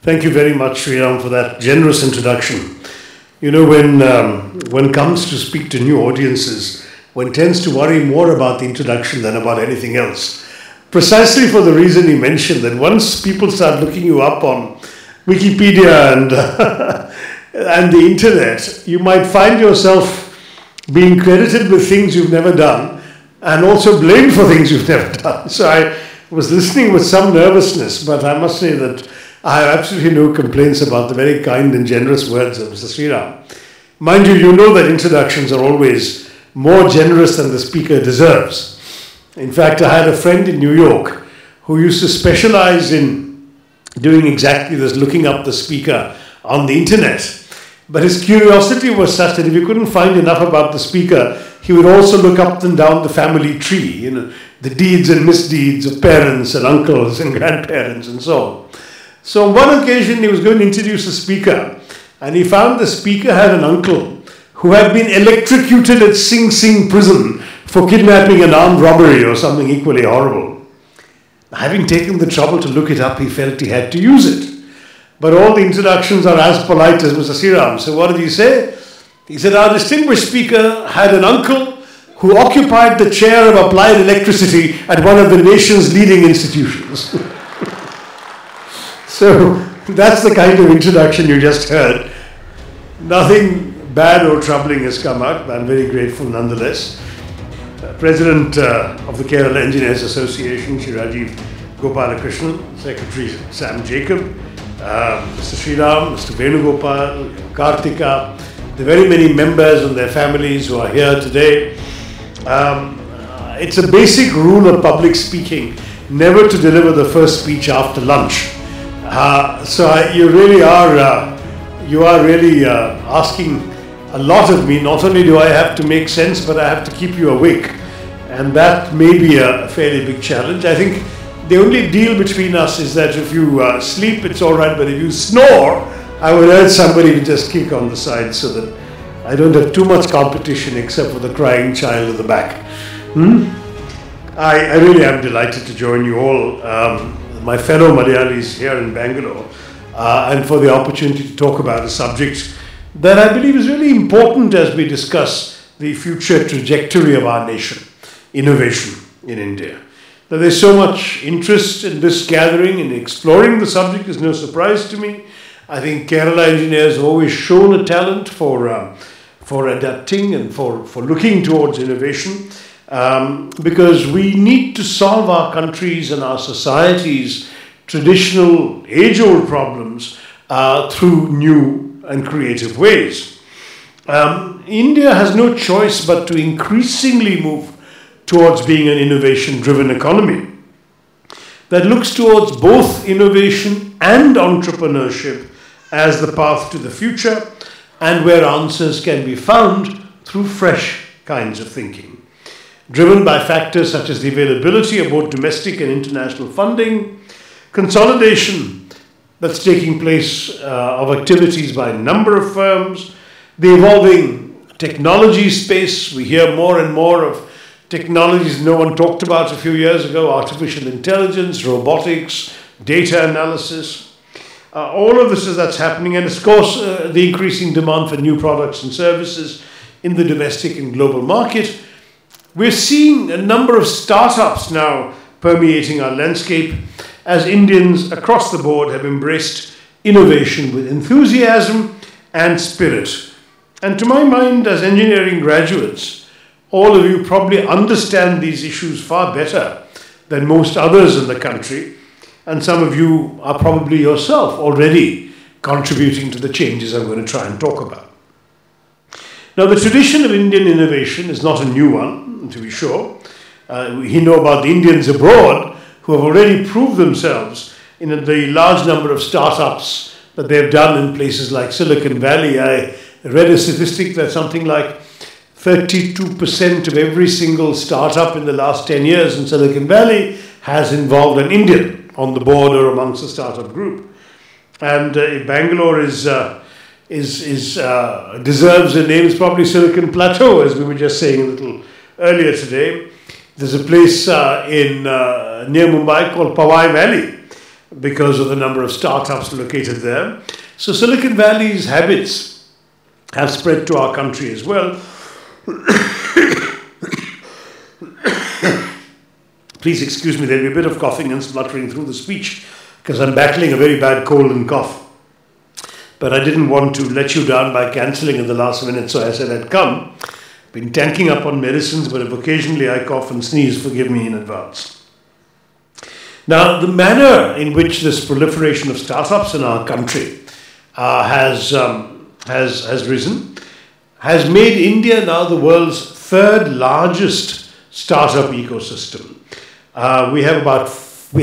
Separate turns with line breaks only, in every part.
Thank you very much, Sriram, for that generous introduction. You know, when one comes to speak to new audiences, one tends to worry more about the introduction than about anything else. Precisely for the reason you mentioned, that once people start looking you up on Wikipedia and, and the internet, you might find yourself being credited with things you've never done and also blamed for things you've never done. So I was listening with some nervousness, but I must say that I have absolutely no complaints about the very kind and generous words of Mr. Sriram. Mind you, you know that introductions are always more generous than the speaker deserves. In fact, I had a friend in New York who used to specialize in doing exactly this, looking up the speaker on the internet. But his curiosity was such that if he couldn't find enough about the speaker, he would also look up and down the family tree, you know, the deeds and misdeeds of parents and uncles and grandparents and so on. So on one occasion, he was going to introduce a speaker, and he found the speaker had an uncle who had been electrocuted at Sing Sing prison for kidnapping and armed robbery or something equally horrible. Having taken the trouble to look it up, he felt he had to use it. But all the introductions are as polite as Mr. Sriram. So what did he say? He said, our distinguished speaker had an uncle who occupied the chair of applied electricity at one of the nation's leading institutions. So that's the kind of introduction you just heard. Nothing bad or troubling has come out, but I'm very grateful nonetheless. President of the Kerala Engineers Association, Shri Rajiv Gopalakrishnan, Secretary Sam Jacob, Mr. Sriram, Mr. Venugopal, Kartika, the very many members and their families who are here today. It's a basic rule of public speaking never to deliver the first speech after lunch. You really are asking a lot of me. Not only do I have to make sense, but I have to keep you awake. And that may be a fairly big challenge. I think the only deal between us is that if you sleep, it's all right, but if you snore, I would urge somebody to just kick on the side so that I don't have too much competition except for the crying child at the back. I really am delighted to join you all. My fellow Malayalis here in Bengaluru, and for the opportunity to talk about a subject that I believe is really important as we discuss the future trajectory of our nation, innovation in India. Now, there's so much interest in this gathering and exploring the subject is no surprise to me. I think Kerala engineers have always shown a talent for adapting and for looking towards innovation. Because we need to solve our countries and our societies' traditional age-old problems through new and creative ways. India has no choice but to increasingly move towards being an innovation-driven economy that looks towards both innovation and entrepreneurship as the path to the future, and where answers can be found through fresh kinds of thinking. Driven by factors such as the availability of both domestic and international funding, consolidation that's taking place of activities by a number of firms, the evolving technology space. We hear more and more of technologies no one talked about a few years ago: artificial intelligence, robotics, data analysis. All of this that's happening, and of course the increasing demand for new products and services in the domestic and global market. We're seeing a number of startups now permeating our landscape as Indians across the board have embraced innovation with enthusiasm and spirit. And to my mind, as engineering graduates, all of you probably understand these issues far better than most others in the country, and some of you are probably yourself already contributing to the changes I'm going to try and talk about. Now, the tradition of Indian innovation is not a new one, to be sure. We know about the Indians abroad who have already proved themselves in the large number of startups that they've done in places like Silicon Valley. I read a statistic that something like 32% of every single startup in the last 10 years in Silicon Valley has involved an Indian on the board or amongst the startup group. And Bangalore deserves a name. It's probably Silicon Plateau, as we were just saying a little earlier today. There's a place near Mumbai called Powai Valley, because of the number of startups located there. So Silicon Valley's habits have spread to our country as well. Please excuse me, there'll be a bit of coughing and spluttering through the speech because I'm battling a very bad cold and cough. But I didn't want to let you down by cancelling in the last minute, so I said I'd come. Been tanking up on medicines, but if occasionally I cough and sneeze, forgive me in advance. Now, the manner in which this proliferation of startups in our country has risen has made India now the world's third largest startup ecosystem. We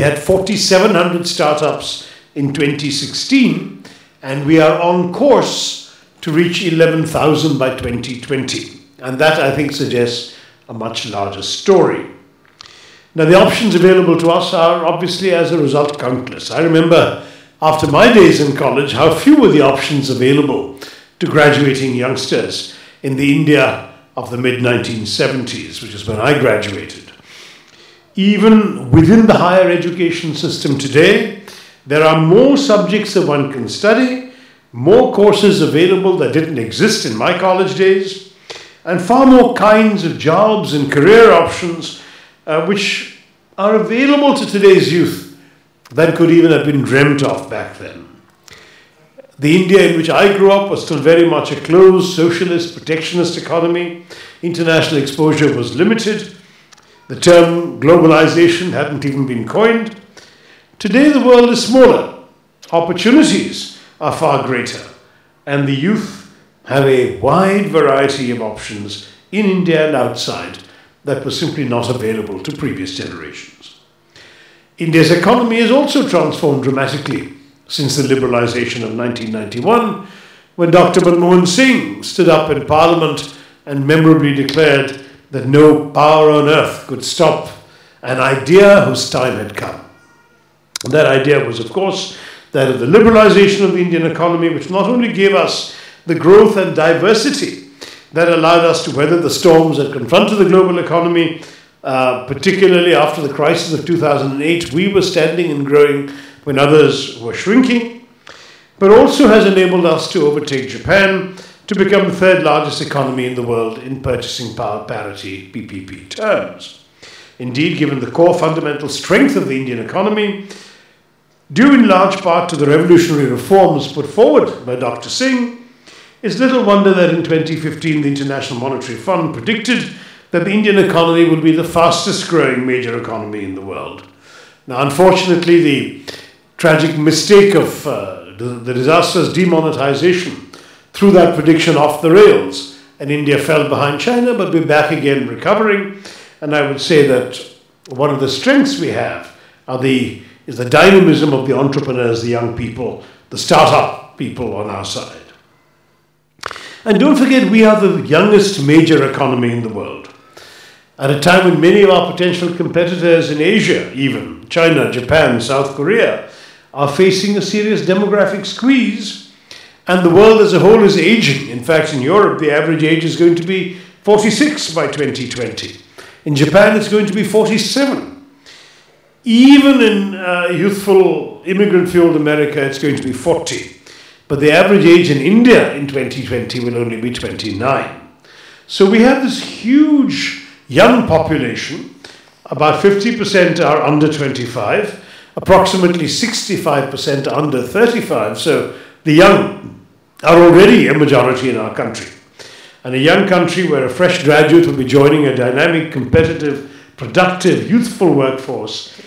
had 4,700 startups in 2016, and we are on course to reach 11,000 by 2020. And that, I think, suggests a much larger story. Now, the options available to us are obviously, as a result, countless. I remember after my days in college how few were the options available to graduating youngsters in the India of the mid-1970s, which is when I graduated. Even within the higher education system today, there are more subjects that one can study, more courses available that didn't exist in my college days, and far more kinds of jobs and career options which are available to today's youth than could even have been dreamt of back then. The India in which I grew up was still very much a closed, socialist, protectionist economy. International exposure was limited. The term globalization hadn't even been coined. Today the world is smaller. Opportunities are far greater. And the youth have a wide variety of options in India and outside that were simply not available to previous generations. India's economy has also transformed dramatically since the liberalization of 1991, when Dr. Manmohan Singh stood up in Parliament and memorably declared that no power on earth could stop an idea whose time had come. And that idea was, of course, that of the liberalization of the Indian economy, which not only gave us the growth and diversity that allowed us to weather the storms that confronted the global economy, particularly after the crisis of 2008. We were standing and growing when others were shrinking, but also has enabled us to overtake Japan to become the third largest economy in the world in purchasing power parity PPP terms. Indeed, given the core fundamental strength of the Indian economy, due in large part to the revolutionary reforms put forward by Dr. Singh, it's little wonder that in 2015 the International Monetary Fund predicted that the Indian economy would be the fastest growing major economy in the world. Now, unfortunately, the tragic mistake of the disastrous demonetization threw that prediction off the rails, and India fell behind China, but we're back again recovering. And I would say that one of the strengths we have is the dynamism of the entrepreneurs, the young people, the startup people on our side. And don't forget, we are the youngest major economy in the world. At a time when many of our potential competitors in Asia, even China, Japan, South Korea, are facing a serious demographic squeeze, and the world as a whole is aging. In fact, in Europe, the average age is going to be 46 by 2020. In Japan, it's going to be 47. Even in youthful immigrant-fueled America, it's going to be 40. But the average age in India in 2020 will only be 29. So we have this huge young population. About 50% are under 25. Approximately 65% are under 35. So the young are already a majority in our country. And a young country where a fresh graduate will be joining a dynamic, competitive, productive, youthful workforce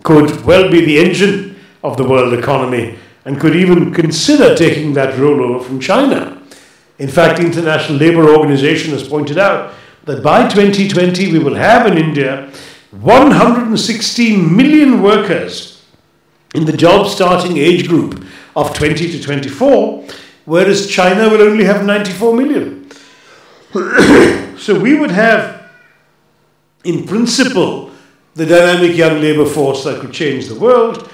could well be the engine of the world economy and could even consider taking that role over from China. In fact, the International Labour Organization has pointed out that by 2020 we will have in India 116 million workers in the job starting age group of 20 to 24, whereas China will only have 94 million. So we would have, in principle, the dynamic young labour force that could change the world.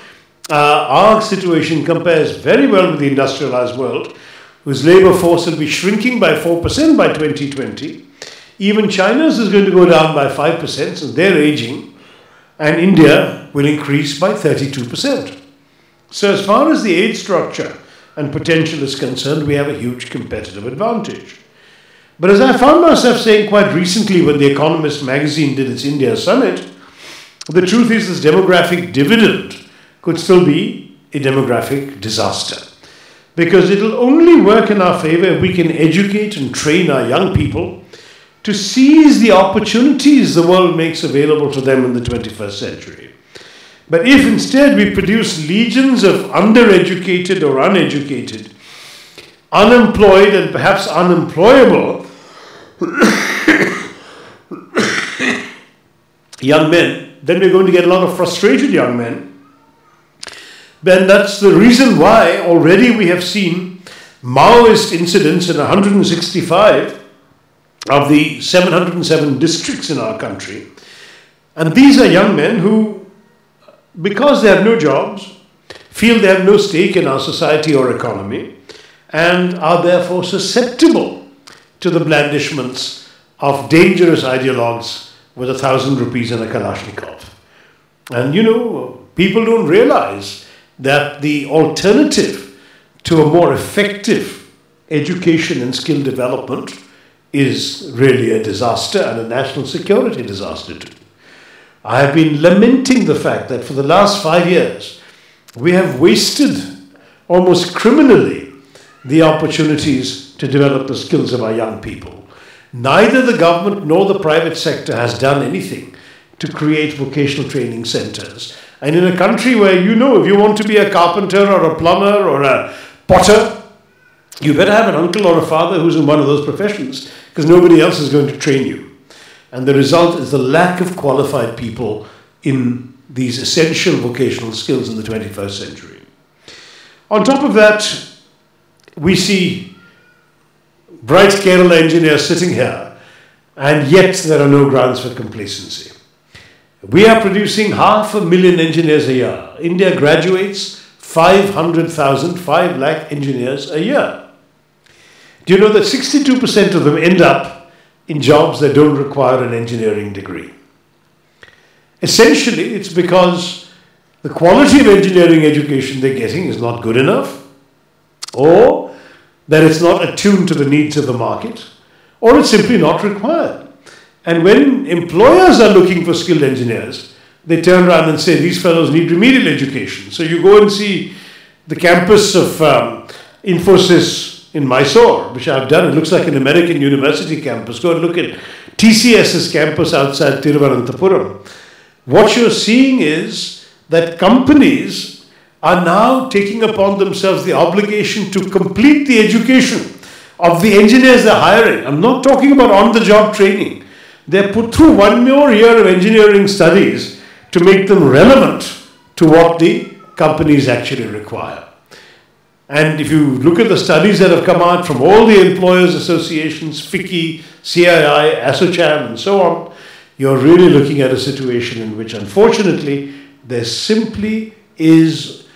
Our situation compares very well with the industrialized world, whose labour force will be shrinking by 4% by 2020. Even China's is going to go down by 5%, so they're aging, and India will increase by 32%. So as far as the age structure and potential is concerned, we have a huge competitive advantage. But as I found myself saying quite recently when The Economist magazine did its India summit, the truth is this demographic dividend could still be a demographic disaster. Because it'll only work in our favor if we can educate and train our young people to seize the opportunities the world makes available to them in the 21st century. But if instead we produce legions of undereducated or uneducated, unemployed and perhaps unemployable young men, then we're going to get a lot of frustrated young men. Then that's the reason why already we have seen Maoist incidents in 165 of the 707 districts in our country. And these are young men who, because they have no jobs, feel they have no stake in our society or economy, and are therefore susceptible to the blandishments of dangerous ideologues with 1,000 rupees and a Kalashnikov. And people don't realize that the alternative to a more effective education and skill development is really a disaster and a national security disaster too. I have been lamenting the fact that for the last 5 years, we have wasted almost criminally the opportunities to develop the skills of our young people. Neither the government nor the private sector has done anything to create vocational training centers. And in a country where if you want to be a carpenter or a plumber or a potter, you better have an uncle or a father who's in one of those professions, because nobody else is going to train you. And the result is the lack of qualified people in these essential vocational skills in the 21st century. On top of that, we see bright Kerala engineers sitting here, and yet there are no grounds for complacency. We are producing 500,000 engineers a year. India graduates 500,000, 5 lakh engineers a year. Do you know that 62% of them end up in jobs that don't require an engineering degree? Essentially, it's because the quality of engineering education they're getting is not good enough, or that it's not attuned to the needs of the market, or it's simply not required. And when employers are looking for skilled engineers, they turn around and say, these fellows need remedial education. So you go and see the campus of Infosys in Mysore, which I've done. It looks like an American university campus. Go and look at TCS's campus outside Thiruvananthapuram. What you're seeing is that companies are now taking upon themselves the obligation to complete the education of the engineers they're hiring. I'm not talking about on-the-job training. They're put through 1 more year of engineering studies to make them relevant to what the companies actually require. And if you look at the studies that have come out from all the employers' associations, FICCI, CII, ASSOCHAM, and so on, you're really looking at a situation in which, unfortunately, there simply is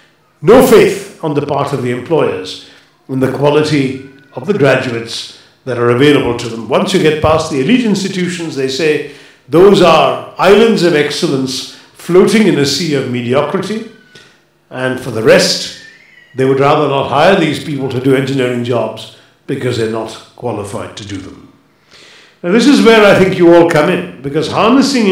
no faith on the part of the employers in the quality of the graduates that are available to them. Once you get past the elite institutions, they say those are islands of excellence floating in a sea of mediocrity. And for the rest, they would rather not hire these people to do engineering jobs because they're not qualified to do them. Now, this is where I think you all come in, because harnessing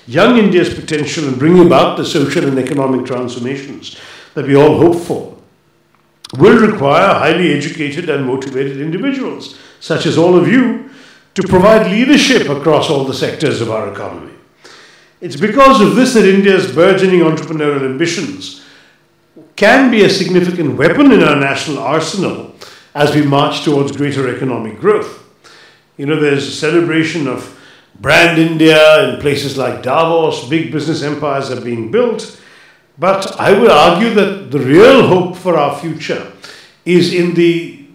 young India's potential and bringing about the social and economic transformations that we all hope for will require highly educated and motivated individuals, such as all of you, to provide leadership across all the sectors of our economy. It's because of this that India's burgeoning entrepreneurial ambitions can be a significant weapon in our national arsenal as we march towards greater economic growth. There's a celebration of brand India in places like Davos. Big business empires are being built. But I would argue that the real hope for our future is in the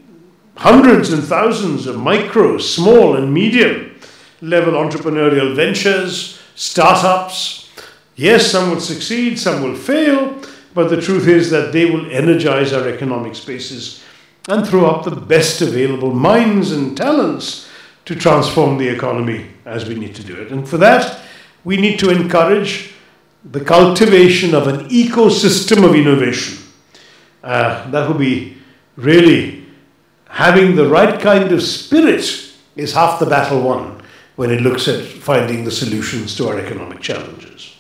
hundreds and thousands of micro, small and medium level entrepreneurial ventures, startups. Yes, some will succeed, some will fail, but the truth is that they will energize our economic spaces and throw up the best available minds and talents to transform the economy as we need to do it. And for that, we need to encourage the cultivation of an ecosystem of innovation That would be really having the right kind of spirit is half the battle won when it looks at finding the solutions to our economic challenges.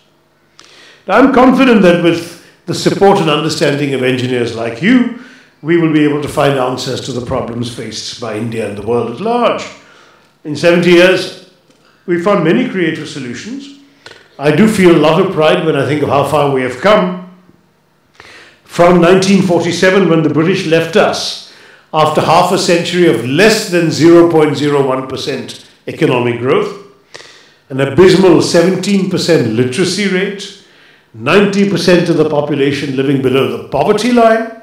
Now, I'm confident that with the support and understanding of engineers like you, we will be able to find answers to the problems faced by India and the world at large. In 70 years, we found many creative solutions. I do feel a lot of pride when I think of how far we have come. From 1947, when the British left us, after half a century of less than 0.01% economic growth, an abysmal 17% literacy rate, 90% of the population living below the poverty line,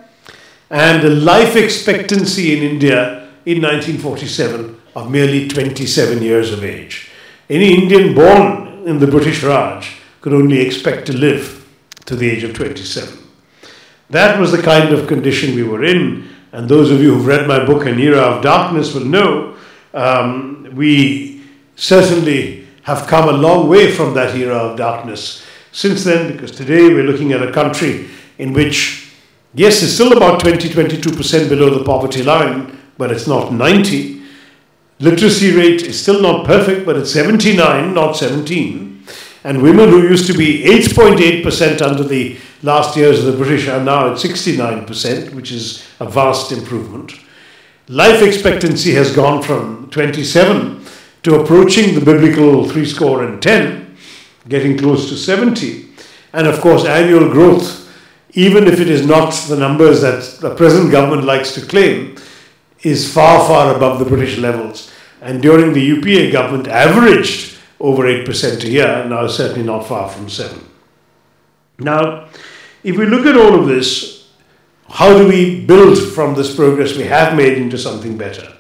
and a life expectancy in India in 1947 of merely 27 years of age. Any Indian born in the British Raj could only expect to live to the age of 27. That was the kind of condition we were in. And those of you who've read my book, An Era of Darkness, will know we certainly have come a long way from that era of darkness since then, because today we're looking at a country in which, yes, it's still about 22% below the poverty line, but it's not 90. Literacy rate is still not perfect, but it's 79, not 17. And women who used to be 8.8% under the last years of the British are now at 69%, which is a vast improvement. Life expectancy has gone from 27 to approaching the biblical 10, getting close to 70. And of course, annual growth, even if it is not the numbers that the present government likes to claim, is far, far above the British levels. And during the UPA government averaged over 8% a year, and now certainly not far from 7. Now, if we look at all of this, how do we build from this progress we have made into something better?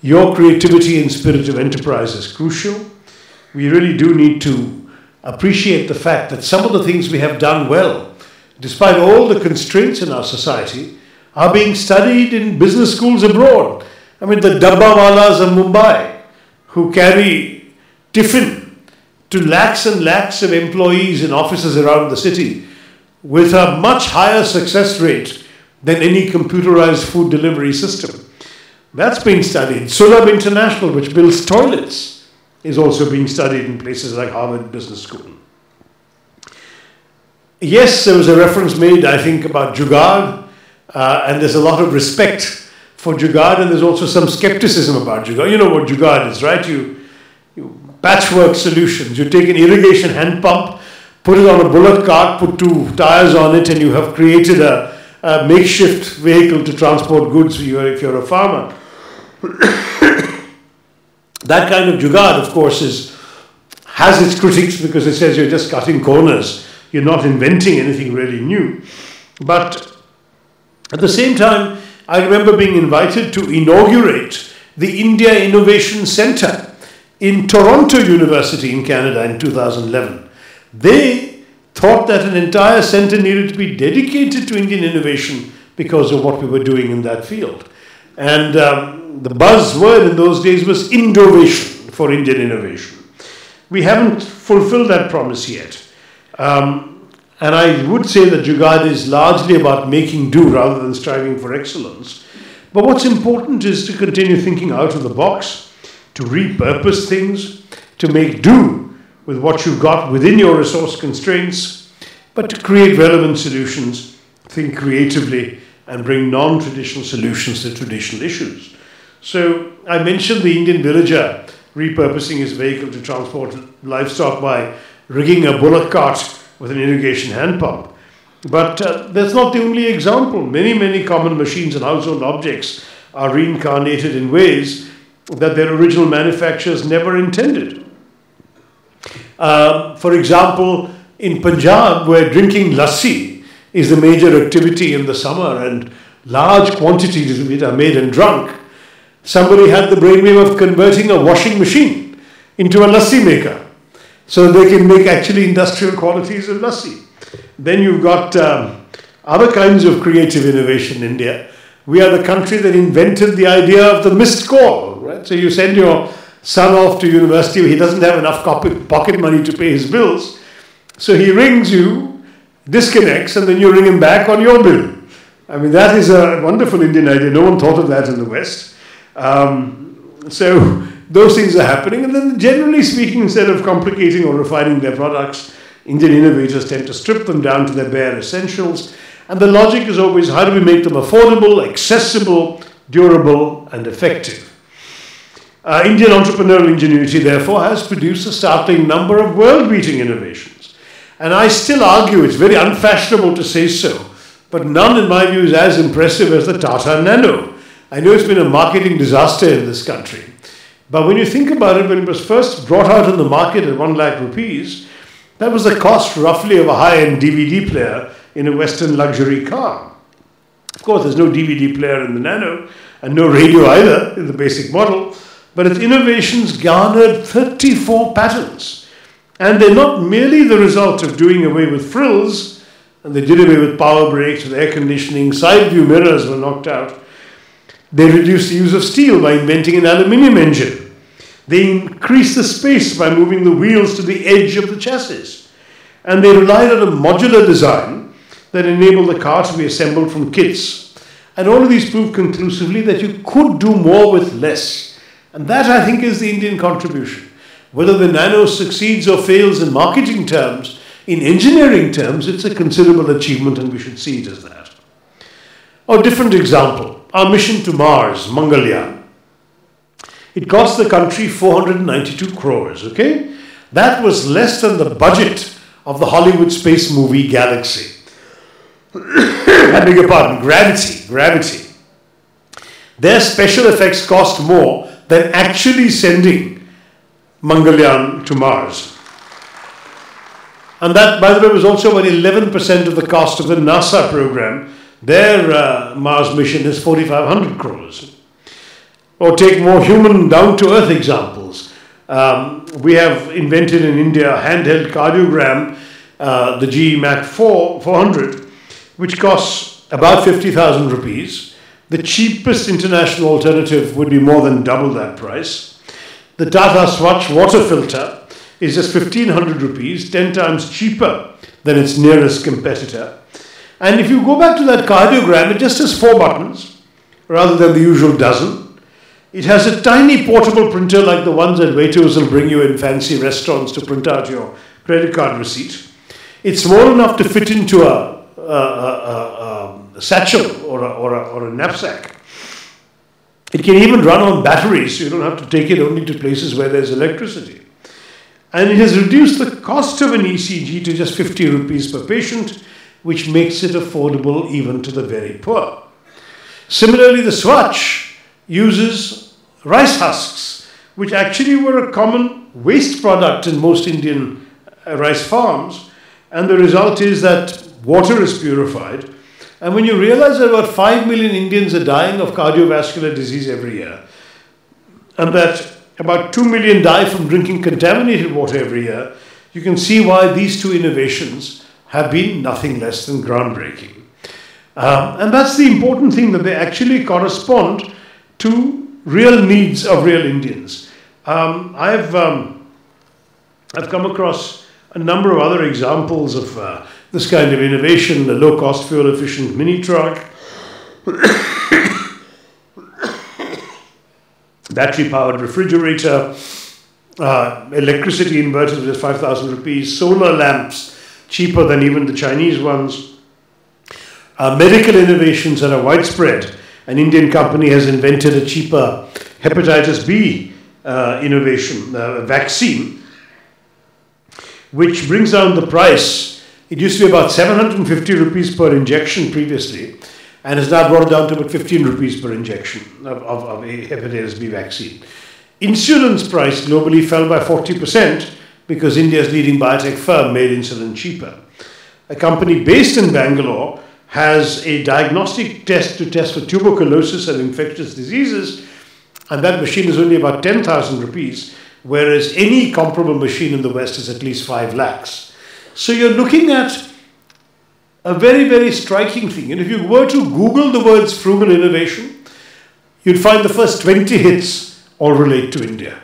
Your creativity and spirit of enterprise is crucial. We really do need to appreciate the fact that some of the things we have done well, despite all the constraints in our society, are being studied in business schools abroad. I mean, the dabbawalas of Mumbai, who carry tiffin to lakhs and lakhs of employees in offices around the city with a much higher success rate than any computerized food delivery system. That's being studied. Sulabh International, which builds toilets, is also being studied in places like Harvard Business School. Yes, there was a reference made, I think, about Jugaad, and there's a lot of respect for Jugaad, and there's also some skepticism about Jugaad. You know what Jugaad is, right? You patchwork solutions. You take an irrigation hand pump, put it on a bullock cart, put 2 tires on it, and you have created a makeshift vehicle to transport goods for you if you're a farmer. That kind of Jugaad, of course, has its critics because it says you're just cutting corners. You're not inventing anything really new. But at the same time, I remember being invited to inaugurate the India Innovation Centre in Toronto University in Canada in 2011. They thought that an entire centre needed to be dedicated to Indian innovation because of what we were doing in that field. And the buzzword in those days was innovation for Indian innovation. We haven't fulfilled that promise yet. And I would say that Jugaad is largely about making do rather than striving for excellence. But what's important is to continue thinking out of the box, to repurpose things, to make do with what you've got within your resource constraints, but to create relevant solutions, think creatively, and bring non-traditional solutions to traditional issues. So I mentioned the Indian villager repurposing his vehicle to transport livestock by rigging a bullock cart with an irrigation hand pump. But that's not the only example. Many, many common machines and household objects are reincarnated in ways that their original manufacturers never intended. For example, in Punjab, where drinking lassi is the major activity in the summer and large quantities of it are made and drunk, somebody had the brainwave of converting a washing machine into a lassi maker so they can make actually industrial qualities of lassi. Then you've got other kinds of creative innovation in India. We are the country that invented the idea of the missed call, right? So you send your son off to university, he doesn't have enough pocket money to pay his bills. So he rings you, disconnects, and then you ring him back on your bill. I mean, that is a wonderful Indian idea. No one thought of that in the West. So those things are happening. And then generally speaking, instead of complicating or refining their products, Indian innovators tend to strip them down to their bare essentials. And the logic is always, how do we make them affordable, accessible, durable, and effective? Indian entrepreneurial ingenuity, therefore, has produced a startling number of world-beating innovations. And I still argue, it's very unfashionable to say so, but none, in my view, is as impressive as the Tata Nano. I know it's been a marketing disaster in this country, but when you think about it, when it was first brought out in the market at 1 lakh rupees, that was the cost roughly of a high-end DVD player in a Western luxury car. Of course, there's no DVD player in the Nano, and no radio either in the basic model, but its innovations garnered 34 patents. And they're not merely the result of doing away with frills, and they did away with power brakes, with air conditioning, side view mirrors were knocked out. They reduced the use of steel by inventing an aluminium engine. They increased the space by moving the wheels to the edge of the chassis. And they relied on a modular design that enabled the car to be assembled from kits. And all of these prove conclusively that you could do more with less. And that, I think, is the Indian contribution. Whether the Nano succeeds or fails in marketing terms, in engineering terms, it's a considerable achievement, and we should see it as that. Or a different example, our mission to Mars, Mangalyaan. It cost the country 492 crores, okay? That was less than the budget of the Hollywood space movie Galaxy. I beg your pardon, Gravity. Their special effects cost more than actually sending Mangalyaan to Mars. And that, by the way, was also about 11% of the cost of the NASA program. Their Mars mission is 4,500 crores. Or take more human, down-to-earth examples. We have invented in India a handheld cardiogram, the GE Mac 400, which costs about 50,000 rupees. The cheapest international alternative would be more than double that price. The Tata Swatch water filter is just 1,500 rupees, 10 times cheaper than its nearest competitor. And if you go back to that cardiogram, it just has 4 buttons rather than the usual dozen. It has a tiny portable printer like the ones that waiters will bring you in fancy restaurants to print out your credit card receipt. It's small enough to fit into a satchel or a knapsack. It can even run on batteries, so you don't have to take it only to places where there's electricity. And it has reduced the cost of an ECG to just 50 rupees per patient, which makes it affordable even to the very poor. Similarly, the Swatch uses rice husks, which actually were a common waste product in most Indian rice farms. And the result is that water is purified. And when you realize that about 5 million Indians are dying of cardiovascular disease every year, and that about 2 million die from drinking contaminated water every year, you can see why these two innovations have been nothing less than groundbreaking. And that's the important thing, that they actually correspond to real needs of real Indians. I've come across a number of other examples of this kind of innovation: the low-cost, fuel-efficient mini truck, battery-powered refrigerator, electricity inverters, which is 5,000 rupees, solar lamps, cheaper than even the Chinese ones, medical innovations that are widespread. An Indian company has invented a cheaper hepatitis B innovation, vaccine, which brings down the price. It used to be about 750 rupees per injection previously, and has now brought it down to about 15 rupees per injection of a hepatitis B vaccine. Insulin's price globally fell by 40% because India's leading biotech firm made insulin cheaper. A company based in Bangalore has a diagnostic test to test for tuberculosis and infectious diseases, and that machine is only about 10,000 rupees, whereas any comparable machine in the West is at least 5 lakhs. So you're looking at a very, very striking thing. And if you were to Google the words frugal innovation, you'd find the first 20 hits all relate to India.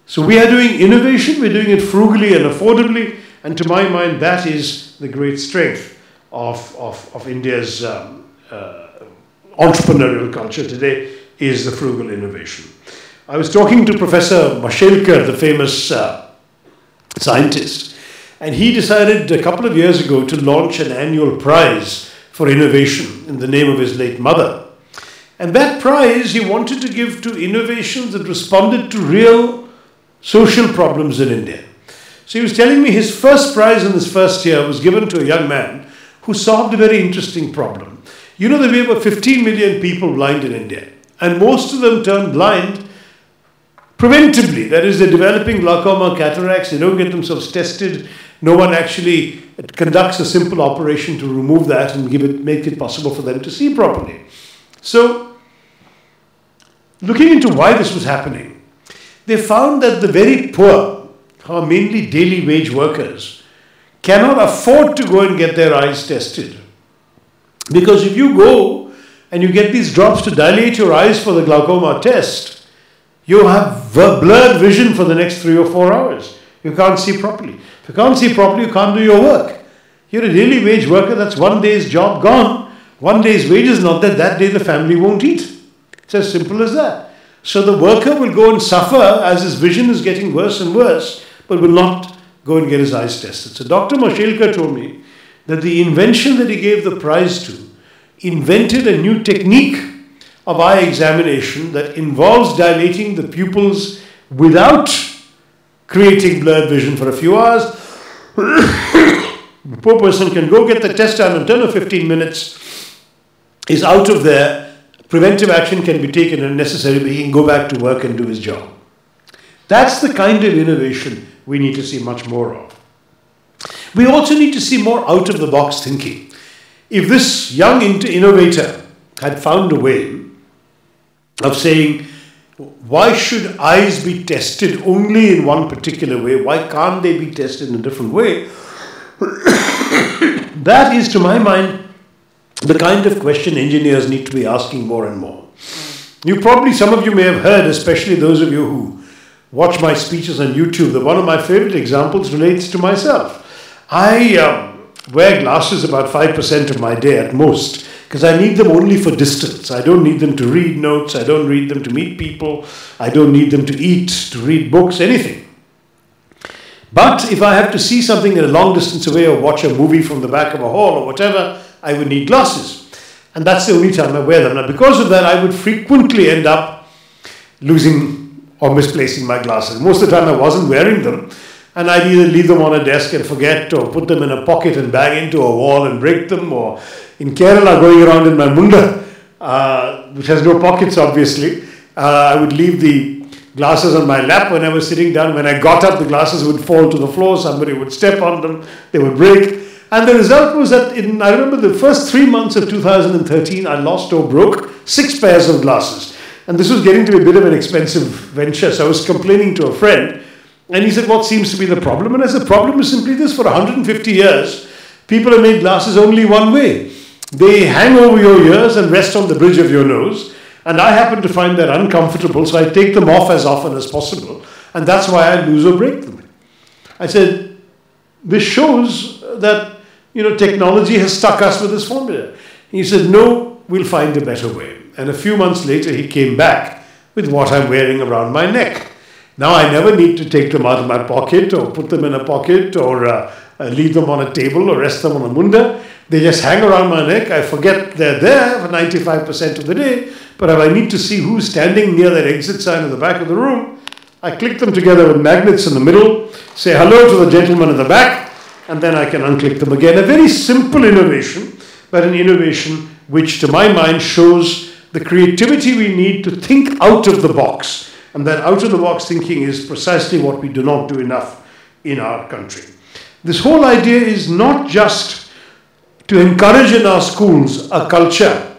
So we are doing innovation, we're doing it frugally and affordably, and to my mind, that is the great strength of India's entrepreneurial culture today is the frugal innovation. I was talking to Professor Mashelkar, the famous scientist, and he decided a couple of years ago to launch an annual prize for innovation in the name of his late mother. And that prize he wanted to give to innovations that responded to real social problems in India. So he was telling me his first prize in his first year was given to a young man who solved a very interesting problem. You know that we have about 15 million people blind in India, and most of them turn blind preventively. That is, they're developing glaucoma, cataracts, they don't get themselves tested. No one actually conducts a simple operation to remove that and make it possible for them to see properly. So, looking into why this was happening, they found that the very poor, who are mainly daily wage workers, cannot afford to go and get their eyes tested. Because if you go and you get these drops to dilate your eyes for the glaucoma test, you have blurred vision for the next 3 or 4 hours. You can't see properly. If you can't see properly, you can't do your work. You're a daily wage worker, that's one day's job gone. One day's wages not there, that day the family won't eat. It's as simple as that. So the worker will go and suffer as his vision is getting worse and worse, but will not go and get his eyes tested. So Dr. Mashelkar told me that the invention that he gave the prize to invented a new technique of eye examination that involves dilating the pupils without creating blurred vision for a few hours. The poor person can go get the test done in 10 or 15 minutes, is out of there, preventive action can be taken and necessary, but he can go back to work and do his job. That's the kind of innovation we need to see much more of. We also need to see more out-of-the-box thinking. If this young innovator had found a way of saying, why should eyes be tested only in one particular way? Why can't they be tested in a different way? That is, to my mind, the kind of question engineers need to be asking more and more. Some of you may have heard, especially those of you who watch my speeches on YouTube, that one of my favorite examples relates to myself. I wear glasses about 5% of my day at most, because I need them only for distance. I don't need them to read notes, I don't need them to meet people, I don't need them to eat, to read books, anything. But if I have to see something at a long distance away or watch a movie from the back of a hall or whatever, I would need glasses. And that's the only time I wear them. Now, because of that, I would frequently end up losing or misplacing my glasses. Most of the time I wasn't wearing them, and I'd either leave them on a desk and forget, or put them in a pocket and bang into a wall and break them, or in Kerala, going around in my munda, which has no pockets obviously, I would leave the glasses on my lap when I was sitting down. When I got up, the glasses would fall to the floor, somebody would step on them, they would break. And the result was that I remember the first 3 months of 2013, I lost or broke 6 pairs of glasses. And this was getting to be a bit of an expensive venture, so I was complaining to a friend, and he said, what seems to be the problem? And I said, the problem is simply this: for 150 years, people have made glasses only one way. They hang over your ears and rest on the bridge of your nose, and I happen to find that uncomfortable, so I take them off as often as possible, and that's why I lose or break them. I said, this shows that technology has stuck us with this formula. He said, no, we'll find a better way. And a few months later, he came back with what I'm wearing around my neck. Now I never need to take them out of my pocket or put them in a pocket or leave them on a table or rest them on a munda. They just hang around my neck. I forget they're there for 95% of the day. But if I need to see who's standing near that exit sign in the back of the room, I click them together with magnets in the middle, say hello to the gentleman in the back, and then I can unclick them again. A very simple innovation, but an innovation which, to my mind, shows the creativity we need to think out of the box. And that out-of-the-box thinking is precisely what we do not do enough in our country. This whole idea is not just to encourage in our schools a culture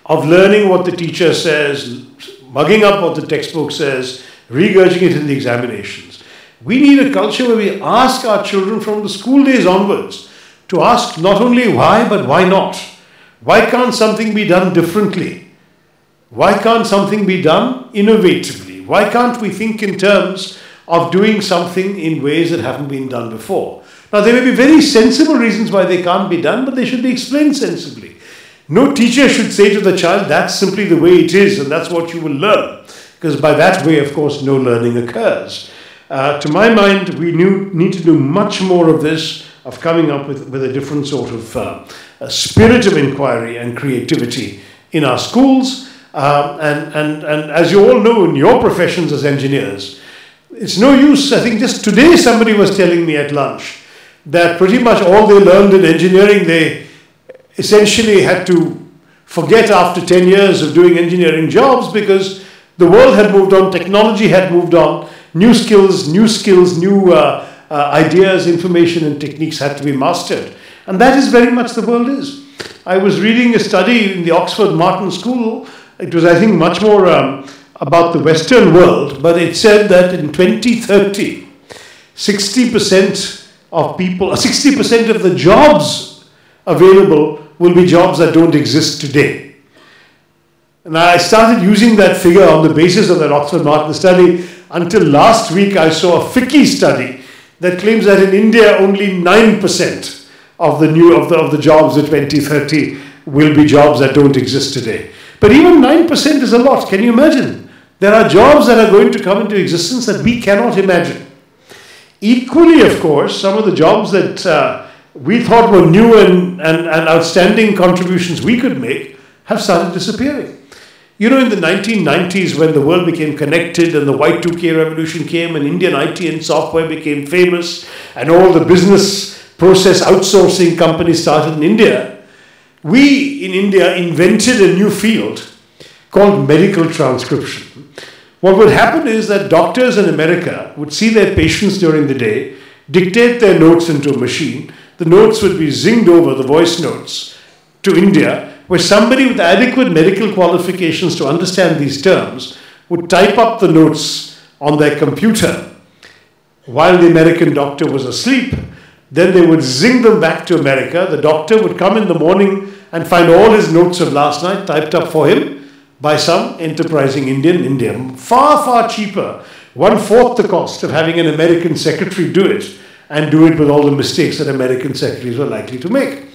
of learning what the teacher says, mugging up what the textbook says, regurgitating in the examinations. We need a culture where we ask our children from the school days onwards to ask not only why, but why not? Why can't something be done differently? Why can't something be done innovatively? Why can't we think in terms of doing something in ways that haven't been done before? Now, there may be very sensible reasons why they can't be done, but they should be explained sensibly. No teacher should say to the child, that's simply the way it is and that's what you will learn. Because by that way, of course, no learning occurs. To my mind, we need to do much more of this, of coming up with a different sort of spirit of inquiry and creativity in our schools. And as you all know in your professions as engineers, it's no use. I think just today somebody was telling me at lunch that pretty much all they learned in engineering, they essentially had to forget after 10 years of doing engineering jobs because the world had moved on, technology had moved on, new skills, new ideas, information and techniques had to be mastered. And that is very much the world is. I was reading a study in the Oxford Martin School. It was, I think, much more about the Western world, but it said that in 2030, 60% of people, 60% of the jobs available will be jobs that don't exist today. And I started using that figure on the basis of that Oxford Martin study until last week I saw a FICCI study that claims that in India only 9% of the jobs at 2030 will be jobs that don't exist today. But even 9% is a lot. Can you imagine? There are jobs that are going to come into existence that we cannot imagine. Equally, of course, some of the jobs that we thought were new and outstanding contributions we could make have started disappearing. You know, in the 1990s, when the world became connected and the Y2K revolution came and Indian IT and software became famous and all the business process outsourcing companies started in India, we in India invented a new field called medical transcription. What would happen is that doctors in America would see their patients during the day, dictate their notes into a machine. The notes would be zinged over, the voice notes, to India, where somebody with adequate medical qualifications to understand these terms would type up the notes on their computer while the American doctor was asleep. Then they would zing them back to America. The doctor would come in the morning and find all his notes of last night typed up for him by some enterprising Indian in India. Far, far cheaper, 1/4 the cost of having an American secretary do it, and do it with all the mistakes that American secretaries were likely to make.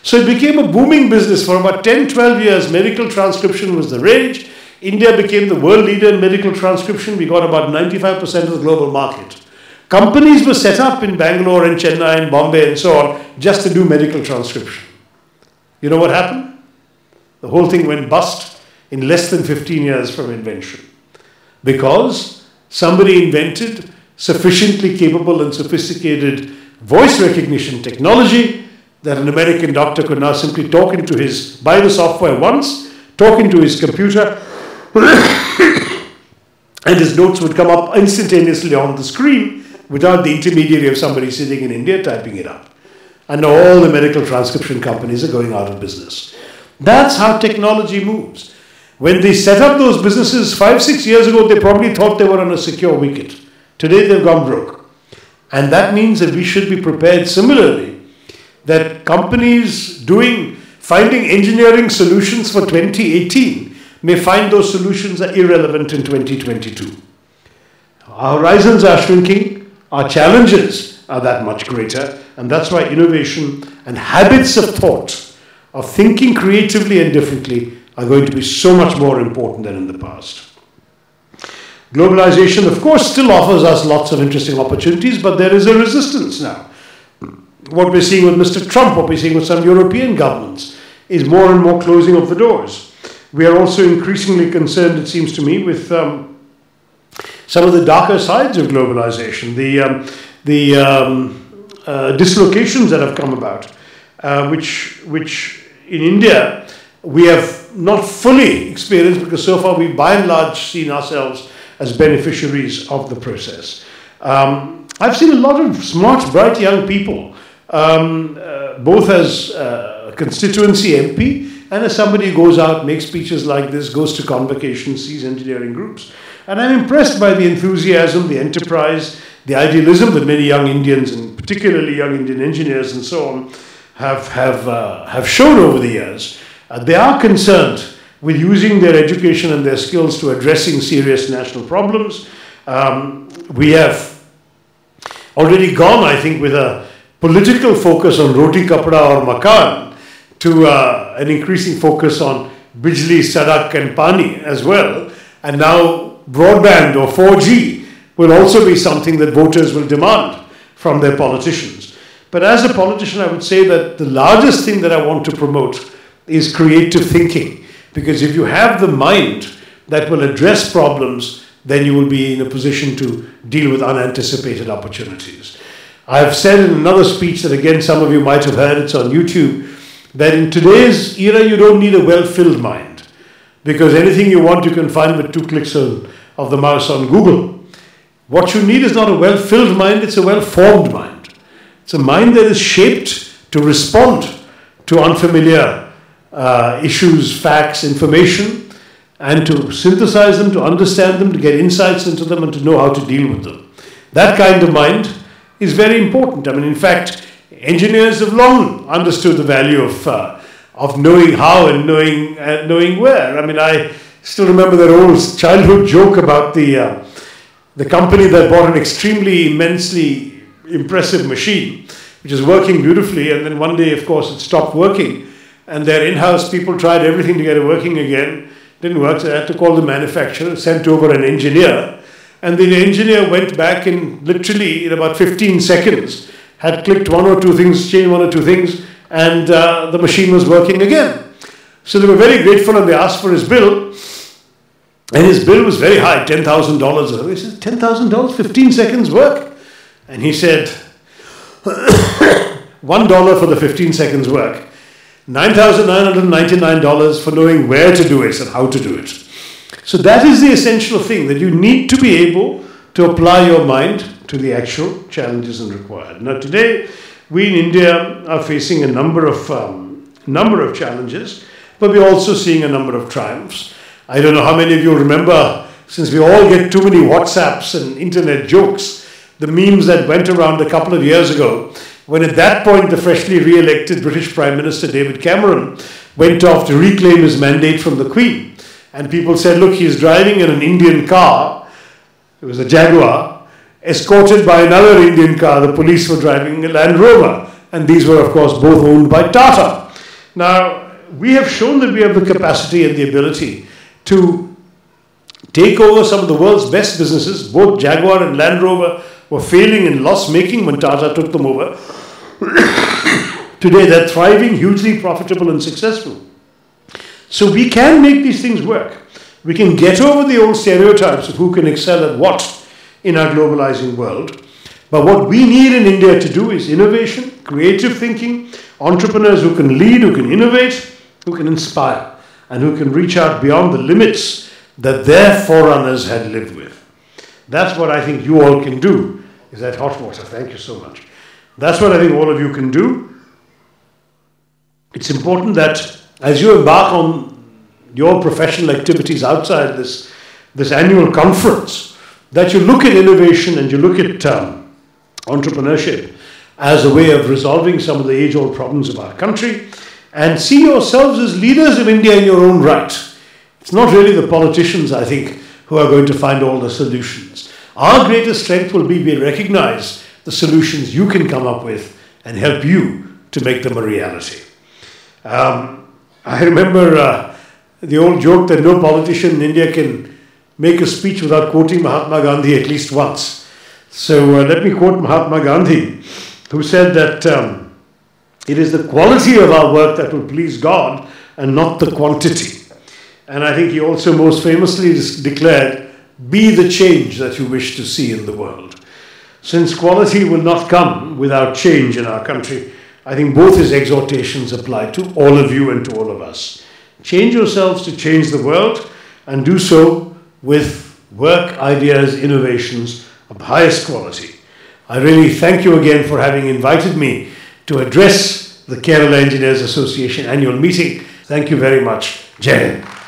So it became a booming business. For about 10, 12 years, medical transcription was the rage. India became the world leader in medical transcription. We got about 95% of the global market. Companies were set up in Bangalore and Chennai and Bombay and so on just to do medical transcription. You know what happened? The whole thing went bust in less than 15 years from invention. Because somebody invented sufficiently capable and sophisticated voice recognition technology that an American doctor could now simply buy the software once, talk into his computer, and his notes would come up instantaneously on the screen without the intermediary of somebody sitting in India typing it up. And now all the medical transcription companies are going out of business. That's how technology moves. When they set up those businesses 5, 6 years ago, they probably thought they were on a secure wicket. Today they've gone broke. And that means that we should be prepared similarly, that companies finding engineering solutions for 2018 may find those solutions are irrelevant in 2022. Our horizons are shrinking, our challenges are that much greater, and that's why innovation and habits of thought, of thinking creatively and differently, are going to be so much more important than in the past. Globalization, of course, still offers us lots of interesting opportunities, but there is a resistance now. What we're seeing with Mr. Trump, what we're seeing with some European governments, is more and more closing of the doors. We are also increasingly concerned, it seems to me, with some of the darker sides of globalization, the dislocations that have come about, which in India we have not fully experienced, because so far we've by and large seen ourselves as beneficiaries of the process. I've seen a lot of smart, bright young people, both as a constituency MP and as somebody who goes out, makes speeches like this, goes to convocations, sees engineering groups. And I'm impressed by the enthusiasm, the enterprise, the idealism that many young Indians, and particularly young Indian engineers and so on, have shown over the years. They are concerned with using their education and their skills to addressing serious national problems. We have already gone, I think, with a political focus on roti, kapda or makan to an increasing focus on Bijli, Sadak and Pani as well. And now broadband or 4G will also be something that voters will demand from their politicians. But as a politician, I would say that the largest thing that I want to promote is creative thinking. Because if you have the mind that will address problems, then you will be in a position to deal with unanticipated opportunities. I've said in another speech that, again, some of you might have heard, it's on YouTube, that in today's era, you don't need a well-filled mind, because anything you want, you can find with 2 clicks of the mouse on Google. What you need is not a well-filled mind, it's a well-formed mind. It's a mind that is shaped to respond to unfamiliar issues, facts, information, and to synthesize them, to understand them, to get insights into them, and to know how to deal with them. That kind of mind is very important. I mean, in fact, engineers have long understood the value of knowing how and knowing where. I mean, I still remember that old childhood joke about the company that bought an extremely, immensely impressive machine, which is working beautifully, and then one day, of course, it stopped working, and their in-house people tried everything to get it working again. Didn't work, so they had to call the manufacturer, sent over an engineer, and the engineer went back in literally in about 15 seconds, had clicked 1 or 2 things, changed 1 or 2 things, and the machine was working again. So they were very grateful, and they asked for his bill, and his bill was very high, $10,000. He said, $10,000, 15 seconds work? And he said, $1 for the 15 seconds work, $9,999 for knowing where to do it and how to do it. So that is the essential thing, that you need to be able to apply your mind to the actual challenges and required. Now today, we in India are facing a number of challenges, but we're also seeing a number of triumphs. I don't know how many of you remember, since we all get too many WhatsApps and internet jokes, the memes that went around a couple of years ago, when at that point the freshly re-elected British Prime Minister David Cameron went off to reclaim his mandate from the Queen. And people said, look, he's driving in an Indian car, it was a Jaguar, escorted by another Indian car. The police were driving a Land Rover. And these were, of course, both owned by Tata. Now, we have shown that we have the capacity and the ability to take over some of the world's best businesses. Both Jaguar and Land Rover were failing and loss-making when Tata took them over. Today, they're thriving, hugely profitable and successful. So we can make these things work. We can get over the old stereotypes of who can excel at what in our globalizing world. But what we need in India to do is innovation, creative thinking, entrepreneurs who can lead, who can innovate, who can inspire, and who can reach out beyond the limits that their forerunners had lived with. That's what I think you all can do. Is that hot water? Thank you so much. That's what I think all of you can do. It's important that as you embark on your professional activities outside this annual conference, that you look at innovation and you look at entrepreneurship as a way of resolving some of the age-old problems of our country, and see yourselves as leaders of India in your own right. It's not really the politicians, I think, who are going to find all the solutions. Our greatest strength will be we recognize the solutions you can come up with and help you to make them a reality. I remember the old joke that no politician in India can make a speech without quoting Mahatma Gandhi at least once. So let me quote Mahatma Gandhi, who said that it is the quality of our work that will please God and not the quantity. And I think he also most famously declared, be the change that you wish to see in the world. Since quality will not come without change in our country, I think both his exhortations apply to all of you and to all of us. Change yourselves to change the world, and do so with work, ideas, innovations of highest quality. I really thank you again for having invited me to address the Kerala Engineers Association annual meeting. Thank you very much. Jai Hind.